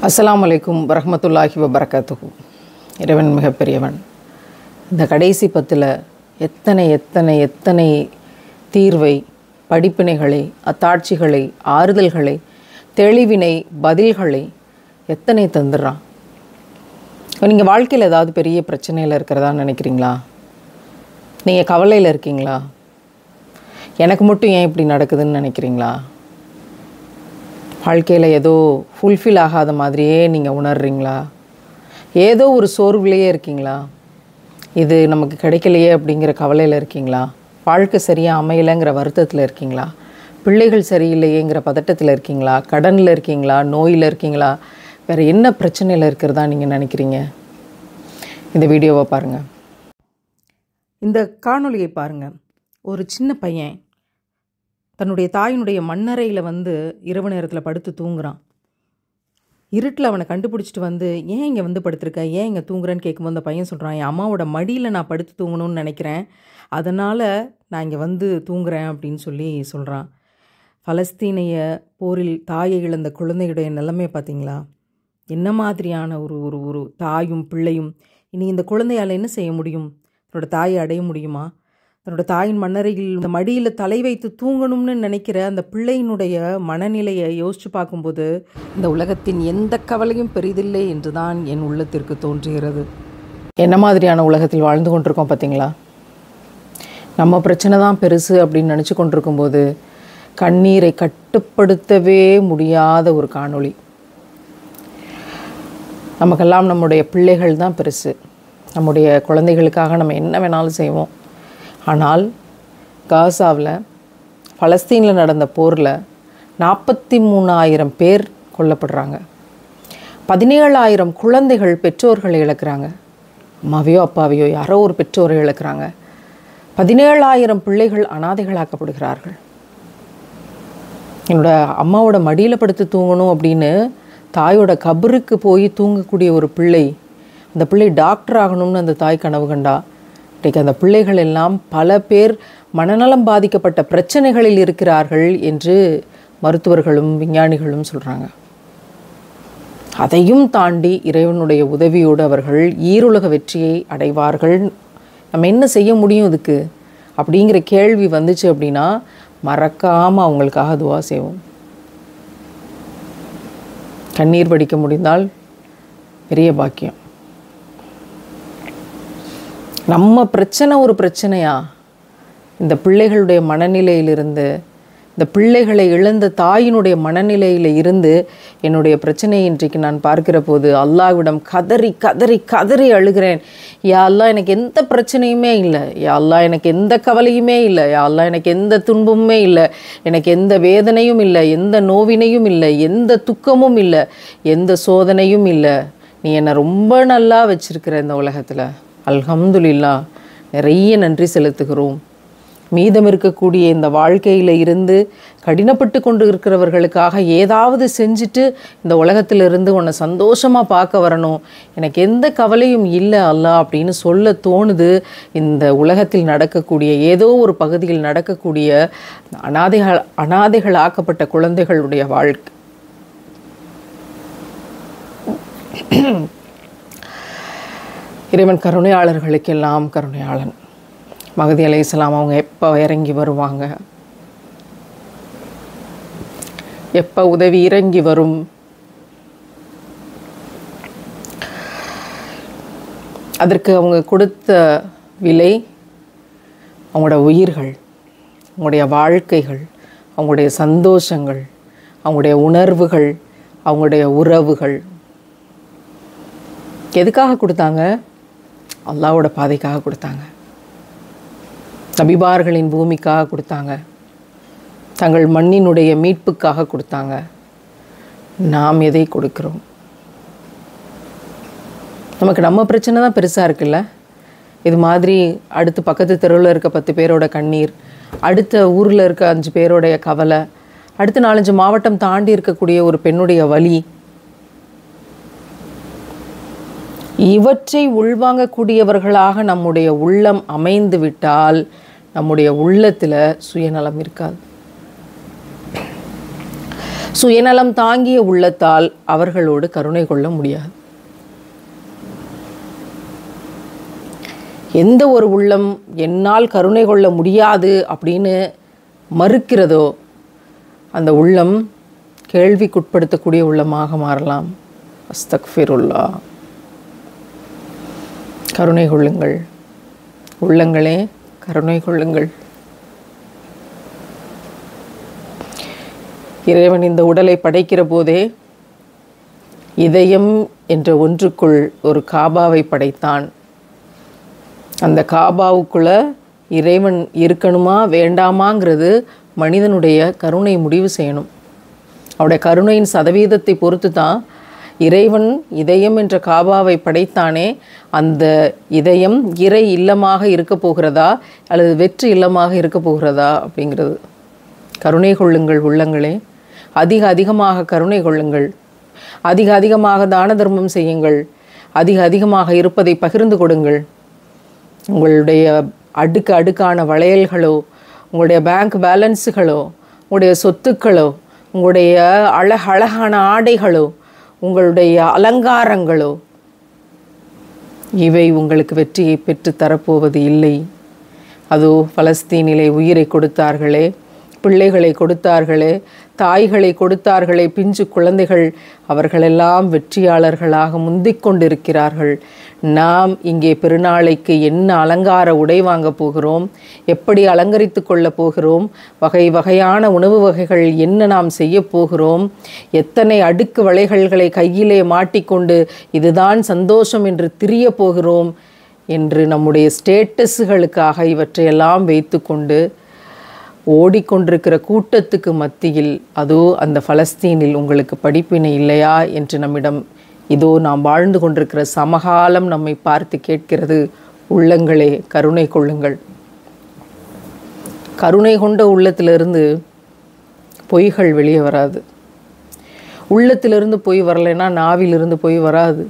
அஸ்ஸலாமு அலைக்கும் வரஹ்மத்துல்லாஹி வபரகாத்துஹு. இறைவன் மிகப்பெரியவன். இந்த கடைசி 10ல் எத்தனை எத்தனை எத்தனை தீர்வை, படிப்பினைகளை, அத்தாட்சிகளை, ஆறுதல்களை, தெளிவினை, பதில்களை எத்தனை தந்துடுறான். நீங்கள் வாழ்க்கையில் ஏதாவது பெரிய பிரச்சனையில் இருக்கிறதான்னு நினைக்கிறீங்களா? நீங்கள் கவலையில் இருக்கீங்களா? எனக்கு மட்டும் ஏன் இப்படி நடக்குதுன்னு நினைக்கிறீங்களா? வாழ்க்கையில் ஏதோ ஃபுல்ஃபில் ஆகாத மாதிரியே நீங்கள் உணர்றீங்களா? ஏதோ ஒரு சோர்வுலையே இருக்கீங்களா? இது நமக்கு கிடைக்கலையே அப்படிங்கிற கவலையில் இருக்கீங்களா? வாழ்க்கை சரியாக அமையலைங்கிற வருத்தத்தில் இருக்கீங்களா? பிள்ளைகள் சரியில்லையேங்கிற பதட்டத்தில் இருக்கீங்களா? கடனில் இருக்கீங்களா? நோயில் இருக்கீங்களா? வேறு என்ன பிரச்சனையில் இருக்கிறதா நீங்கள் நினைக்கிறீங்க? இந்த வீடியோவை பாருங்கள். இந்த காணொளியை பாருங்கள். ஒரு சின்ன பையன் தன்னுடைய தாயினுடைய மண்ணறையில் இரவு நேரத்தில் படுத்து தூங்குறான். இருட்டில் அவனை கண்டுபிடிச்சிட்டு ஏன் இங்கே படுத்திருக்க, ஏன் இங்கே தூங்குறேன்னு கேட்கும்போது அந்த பையன் சொல்கிறான், என் அம்மாவோட மடியில் நான் படுத்து தூங்கணும்னு நினைக்கிறேன், அதனால் நான் இங்கே தூங்குறேன் அப்படின்னு சொல்கிறான். பலஸ்தீனிய போரில் தாயை இழந்த குழந்தையுடைய நிலைமையை பார்த்தீங்களா? என்ன மாதிரியான ஒரு தாயும் பிள்ளையும் இனி இந்த குழந்தையால் என்ன செய்ய முடியும்? தன்னோட தாயை அடைய முடியுமா? தன்னோட தாயின் மண்ணறையில் இந்த மடியில் தலை வைத்து தூங்கணும்னு நினைக்கிற அந்த பிள்ளையினுடைய மனநிலையை யோசித்து பார்க்கும்போது இந்த உலகத்தின் எந்த கவலையும் பெரிதில்லை என்று தான் என் உள்ளத்திற்கு தோன்றுகிறது. என்ன மாதிரியான உலகத்தில் வாழ்ந்து கொண்டிருக்கோம் பார்த்தீங்களா? நம்ம பிரச்சனை தான் பெருசு அப்படின்னு நினச்சி கொண்டிருக்கும்போது கண்ணீரை கட்டுப்படுத்தவே முடியாத ஒரு காணொளி. நமக்கெல்லாம் நம்முடைய பிள்ளைகள் தான் பெருசு. நம்முடைய குழந்தைகளுக்காக நம்ம என்ன வேணாலும் செய்வோம். ஆனால் காசாவில் பலஸ்தீனில் நடந்த போரில் 43,000 பேர் கொல்லப்படுறாங்க. 17,000 குழந்தைகள் பெற்றோர்களை இழக்கிறாங்க. அம்மாவையோ அப்பாவையோ யாரோ ஒரு பெற்றோரை இழக்கிறாங்க. 17,000 பிள்ளைகள் அனாதைகளாக்கப்படுகிறார்கள். என்னோட அம்மாவோட மடியில் படுத்து தூங்கணும் அப்படின்னு தாயோட கபருக்கு போய் தூங்கக்கூடிய ஒரு பிள்ளை, அந்த பிள்ளை டாக்டர் ஆகணும்னு அந்த தாய் கனவு கண்டா. இன்றைக்கு அந்த பிள்ளைகள் எல்லாம் பல பேர் மனநலம் பாதிக்கப்பட்ட பிரச்சனைகளில் இருக்கிறார்கள் என்று மருத்துவர்களும் விஞ்ஞானிகளும் சொல்கிறாங்க. அதையும் தாண்டி இறைவனுடைய உதவியோடு அவர்கள் ஈருலக வெற்றியை அடைவார்கள். நம்ம என்ன செய்ய முடியும் இதுக்கு அப்படிங்கிற கேள்வி வந்துச்சு அப்படின்னா மறக்காமல் அவங்களுக்காக துவா செய்வோம். கண்ணீர் வடிக்க முடிந்தால் பெரிய பாக்கியம். நம்ம பிரச்சனை ஒரு பிரச்சனையா? இந்த பிள்ளைகளுடைய மனநிலையிலிருந்து, இந்த பிள்ளைகளை இழந்த தாயினுடைய மனநிலையில் இருந்து என்னுடைய பிரச்சனையை இன்றைக்கு நான் பார்க்கிற போது அல்லாஹ்விடம் கதறி கதறி கதறி அழுகிறேன். யா அல்லாஹ், எனக்கு எந்த பிரச்சனையுமே இல்லை. யா அல்லாஹ், எனக்கு எந்த கவலையுமே இல்லை. யா அல்லாஹ், எனக்கு எந்த துன்பமுமே இல்லை. எனக்கு எந்த வேதனையும் இல்லை, எந்த நோவினையும் இல்லை, எந்த துக்கமும் இல்லை, எந்த சோதனையும் இல்லை. நீ என்னை ரொம்ப நல்லா வச்சிருக்கிற இந்த உலகத்தில். அல்ஹம்துலில்லாஹ், நிறைய நன்றி செலுத்துகிறோம். மீதம் இருக்கக்கூடிய இந்த வாழ்க்கையில் இருந்து கடினப்பட்டு கொண்டு இருக்கிறவர்களுக்காக ஏதாவது செஞ்சுட்டு இந்த உலகத்திலிருந்து உன்னை சந்தோஷமாக பார்க்க வரணும். எனக்கு எந்த கவலையும் இல்லை அல்லாஹ் அப்படின்னு சொல்ல தோணுது. இந்த உலகத்தில் நடக்கக்கூடிய ஏதோ ஒரு பகுதியில் நடக்கக்கூடிய அனாதைகள் ஆக்கப்பட்ட குழந்தைகளுடைய வாழ்க்கை. இறைவன் கருணையாளர்களுக்கெல்லாம் கருணையாளன். மஹதி அலைஹிஸ்ஸலாம் அவங்க எப்போ இறங்கி வருவாங்க, எப்போ உதவி இறங்கி வரும், அதற்கு அவங்க கொடுத்த விலை அவங்களோட உயிர்கள், அவங்களுடைய வாழ்க்கைகள், அவங்களுடைய சந்தோஷங்கள், அவங்களுடைய உணர்வுகள், அவங்களுடைய உறவுகள். எதுக்காக கொடுத்தாங்க? அல்லாஹ்வோட பாதைக்காக கொடுத்தாங்க. நபிமார்களின் பூமிக்காக கொடுத்தாங்க. தங்கள் மண்ணினுடைய மீட்புக்காக கொடுத்தாங்க. நாம் எதை கொடுக்கிறோம்? நமக்கு நம்ம பிரச்சனை தான் பெருசாக இருக்குல்ல. இது மாதிரி அடுத்து பக்கத்து தெருவில் இருக்க 10 பேரோட கண்ணீர், அடுத்த ஊரில் இருக்க 5 பேரோடைய கவலை, அடுத்து 4-5 மாவட்டம் தாண்டி இருக்கக்கூடிய ஒரு பெண்ணுடைய வலி, இவற்றை உள்வாங்கக்கூடியவர்களாக நம்முடைய உள்ளம் அமைந்து விட்டால் நம்முடைய உள்ளத்தில் சுயநலம் இருக்காது. சுயநலம் தாங்கிய உள்ளத்தால் அவர்களோடு கருணை கொள்ள முடியாது. எந்த ஒரு உள்ளம் என்னால் கருணை கொள்ள முடியாது அப்படின்னு மறுக்கிறதோ அந்த உள்ளம் கேள்விக்குட்படுத்தக்கூடிய உள்ளமாக மாறலாம். அஸ்தக்ஃபிருல்லா. கருணை கொள்ளுங்கள் உள்ளங்களே, கருணை கொள்ளுங்கள். இறைவன் இந்த உடலை படைக்கிற போதே இதயம் என்ற ஒன்றுக்குள் ஒரு காபாவை படைத்தான். அந்த காபாவுக்குள்ள இறைவன் இருக்கணுமா வேண்டாமாங்கிறது மனிதனுடைய கருணை முடிவு செய்யணும். அவருடைய கருணையின் சதவீதத்தை பொறுத்து தான் இறைவன் இதயம் என்ற காபாவை படைத்தானே, அந்த இதயம் இறை இல்லமாக இருக்க போகிறதா அல்லது வெற்று இல்லமாக இருக்க போகிறதா அப்படிங்கிறது. கருணை கொள்ளுங்கள் உள்ளங்களே, அதிகமாக கருணை கொள்ளுங்கள். அதிகமாக தான தர்மம் செய்யுங்கள். அதிகமாக இருப்பதை பகிர்ந்து கொடுங்கள். உங்களுடைய அடுக்கான வளையல்களோ, உங்களுடைய பேங்க் பேலன்ஸுகளோ, உங்களுடைய சொத்துக்களோ, உங்களுடைய அழகான ஆடைகளோ, உங்களுடைய அலங்காரங்களோ இவை உங்களுக்கு வெற்றியை பெற்று தரப்போவது இல்லை. அதோ பலஸ்தீனிலே உயிரை கொடுத்தார்களே, பிள்ளைகளை கொடுத்தார்களே, தாய்களை கொடுத்தார்களே, பிஞ்சு குழந்தைகள், அவர்களெல்லாம் வெற்றியாளர்களாக முந்திக் கொண்டிருக்கிறார்கள். நாம் இங்கே பெருநாளைக்கு என்ன அலங்கார உடை வாங்க போகிறோம், எப்படி அலங்கரித்து கொள்ள போகிறோம், வகையான உணவு வகைகள் என்ன நாம் செய்ய போகிறோம், எத்தனை அடுக்கு வளைகள்களை கையிலே மாட்டிக்கொண்டு இதுதான் சந்தோஷம் என்று திரிய போகிறோம் என்று நம்முடைய ஸ்டேட்டஸுகளுக்காக இவற்றையெல்லாம் வைத்து கொண்டு ஓடிக்கொண்டிருக்கிற கூட்டத்துக்கு மத்தியில் அதோ அந்த பலஸ்தீனில் உங்களுக்கு படிப்பினை இல்லையா என்று நம்மிடம் இதோ நாம் வாழ்ந்து கொண்டிருக்கிற சமகாலம் நம்மை பார்த்து கேட்கிறது. உள்ளங்களே, கருணை கொள்ளுங்கள். கருணை கொண்ட உள்ளத்திலிருந்து பொய்கள் வெளியே வராது. உள்ளத்திலிருந்து பொய் வரலைன்னா நாவிலிருந்து பொய் வராது.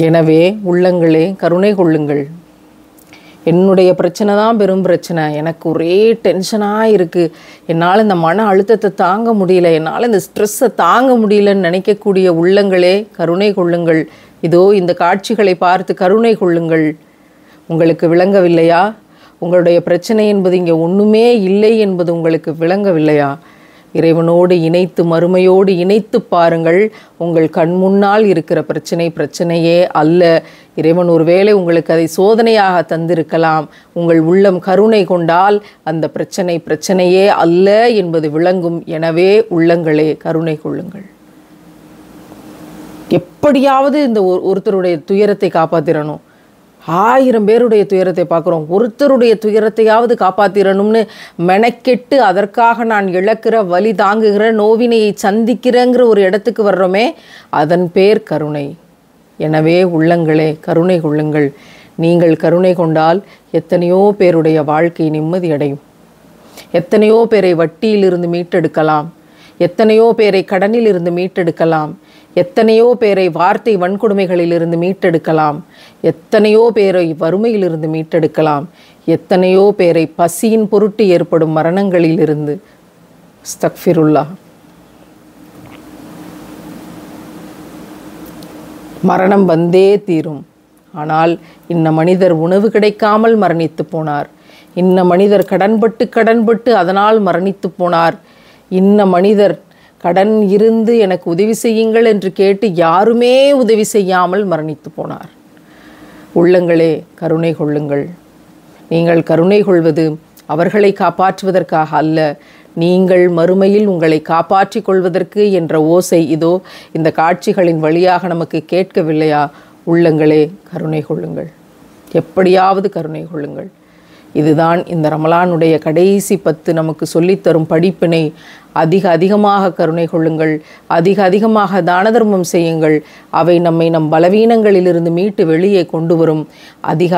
எனவே உள்ளங்களே, கருணை கொள்ளுங்கள். என்னுடைய பிரச்சனை தான் பெரும் பிரச்சனை, எனக்கு ஒரே டென்ஷனாக இருக்குது, என்னால் இந்த மன அழுத்தத்தை தாங்க முடியல, என்னால் இந்த ஸ்ட்ரெஸ்ஸை தாங்க முடியலன்னு நினைக்கக்கூடிய உள்ளங்களே, கருணை கொள்ளுங்கள். இதோ இந்த காட்சிகளை பார்த்து கருணை கொள்ளுங்கள். உங்களுக்கு விளங்கவில்லையா? உங்களுடைய பிரச்சனை என்பது இங்கே ஒன்றுமே இல்லை என்பது உங்களுக்கு விளங்கவில்லையா? இறைவனோடு இணைத்து, மறுமையோடு இணைத்து பாருங்கள். உங்கள் கண் முன்னால் இருக்கிற பிரச்சனையே அல்ல. இறைவன் ஒருவேளை உங்களுக்கு அதை சோதனையாக தந்திருக்கலாம். உங்கள் உள்ளம் கருணை கொண்டால் அந்த பிரச்சனையே அல்ல என்பது விளங்கும். எனவே உள்ளங்களே, கருணை கொள்ளுங்கள். எப்படியாவது இந்த ஒருத்தருடைய துயரத்தை காப்பாற்றிடணும். 1000 பேருடைய துயரத்தை பார்க்குறோம், ஒருத்தருடைய துயரத்தையாவது காப்பாற்றிடணும்னு மெனக்கெட்டு அதற்காக நான் இழக்கிற, வலி தாங்குகிற, நோவினையை சந்திக்கிறேங்கிற ஒரு இடத்துக்கு வர்றோமே, அதன் பேர் கருணை. எனவே உள்ளங்களே, கருணை கொள்ளுங்கள். நீங்கள் கருணை கொண்டால் எத்தனையோ பேருடைய வாழ்க்கை நிம்மதி அடையும். எத்தனையோ பேரை வட்டியிலிருந்து மீட்டெடுக்கலாம். எத்தனையோ பேரை கடனில் இருந்து மீட்டெடுக்கலாம். எத்தனையோ பேரை வார்த்தை வன்கொடுமைகளிலிருந்து மீட்டெடுக்கலாம். எத்தனையோ பேரை வறுமையிலிருந்து மீட்டெடுக்கலாம். எத்தனையோ பேரை பசியின் பொருட்டு ஏற்படும் மரணங்களிலிருந்து. அஸ்தக்ஃபிருல்லா. மரணம் வந்தே தீரும். ஆனால் இன்ன மனிதர் உணவு கிடைக்காமல் மரணித்து போனார். இன்ன மனிதர் கடன்பட்டு அதனால் மரணித்து போனார். இன்ன மனிதர் கடன் இருந்து எனக்கு உதவி செய்யுங்கள் என்று கேட்டு யாருமே உதவி செய்யாமல் மரணித்து போனார். உள்ளங்களே, கருணை கொள்ளுங்கள். நீங்கள் கருணை கொள்வது அவர்களை காப்பாற்றுவதற்காக அல்ல, நீங்கள் மறுமையில் உங்களை காப்பாற்றிக் கொள்வதற்கு என்ற ஓசை இதோ இந்த காட்சிகளின் வழியாக நமக்கு கேட்கவில்லையா? உள்ளங்களே, கருணை கொள்ளுங்கள். எப்படியாவது கருணை கொள்ளுங்கள். இதுதான் இந்த ரமலானுடைய கடைசி 10 நமக்கு சொல்லித்தரும் படிப்பினை. அதிகமாக கருணை கொள்ளுங்கள். அதிகமாக தான தர்மம் செய்யுங்கள். அவை நம்மை நம் பலவீனங்களிலிருந்து மீட்டு வெளியே கொண்டு வரும்.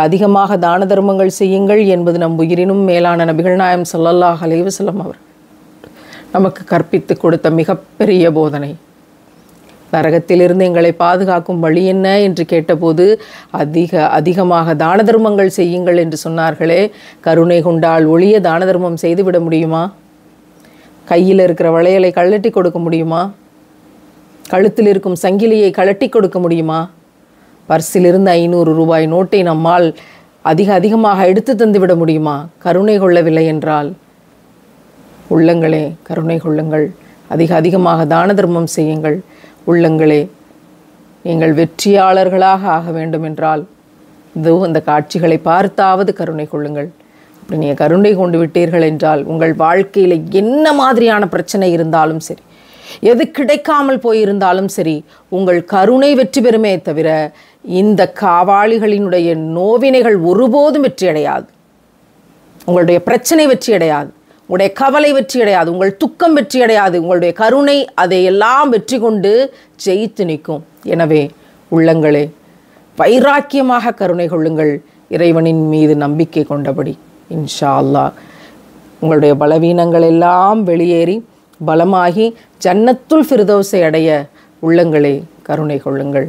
அதிகமாக தான தர்மங்கள் செய்யுங்கள் என்பது நம் உயிரினும் மேலான நபிகள் நாயகம் ஸல்லல்லாஹு அலைஹி வஸல்லம் அவர் நமக்கு கற்பித்து கொடுத்த மிகப்பெரிய போதனை. நரகத்திலிருந்து எங்களை பாதுகாக்கும் வழி என்ன என்று கேட்டபோது அதிகமாக தான தர்மங்கள் செய்யுங்கள் என்று சொன்னார்களே. கருணை கொண்டால் ஒழிய தான தர்மம் செய்துவிட முடியுமா? கையில் இருக்கிற வளையலை கழட்டி கொடுக்க முடியுமா? கழுத்தில் இருக்கும் சங்கிலியை கழட்டி கொடுக்க முடியுமா? பர்சிலிருந்து 500 ரூபாய் நோட்டை நம்மால் அதிகமாக எடுத்து தந்துவிட முடியுமா? கருணை கொள்ளவில்லை என்றால் உள்ளங்களே கருணை கொள்ளுங்கள். அதிகமாக தான தர்மம் செய்யுங்கள். உள்ளங்களே, நீங்கள் வெற்றியாளர்களாக ஆக வேண்டும் என்றால் இதோ அந்த காட்சிகளை பார்த்தாவது கருணை கொள்ளுங்கள். அப்படி நீங்கள் கருணை கொண்டு விட்டீர்கள் என்றால் உங்கள் வாழ்க்கையில் என்ன மாதிரியான பிரச்சனை இருந்தாலும் சரி, எது கிடைக்காமல் போயிருந்தாலும் சரி, உங்கள் கருணை வெற்றி பெறுமே தவிர இந்த காவாளிகளினுடைய நோவினைகள் ஒருபோதும் வெற்றியடையாது. உங்களுடைய பிரச்சனை வெற்றியடையாது, உங்களுடைய கவலை வெற்றியடையாது, உங்கள் துக்கம் வெற்றியடையாது. உங்களுடைய கருணை அதையெல்லாம் வெற்றி கொண்டு ஜெயித்து நிற்கும். எனவே உள்ளங்களே, வைராக்கியமாக கருணை கொள்ளுங்கள். இறைவனின் மீது நம்பிக்கை கொண்டபடி இன்ஷா அல்லாஹ் உங்களுடைய பலவீனங்கள் எல்லாம் வெளியேறி பலமாகி ஜன்னத்துல் ஃபிர்தௌஸை அடைய உள்ளங்களே கருணை கொள்ளுங்கள்.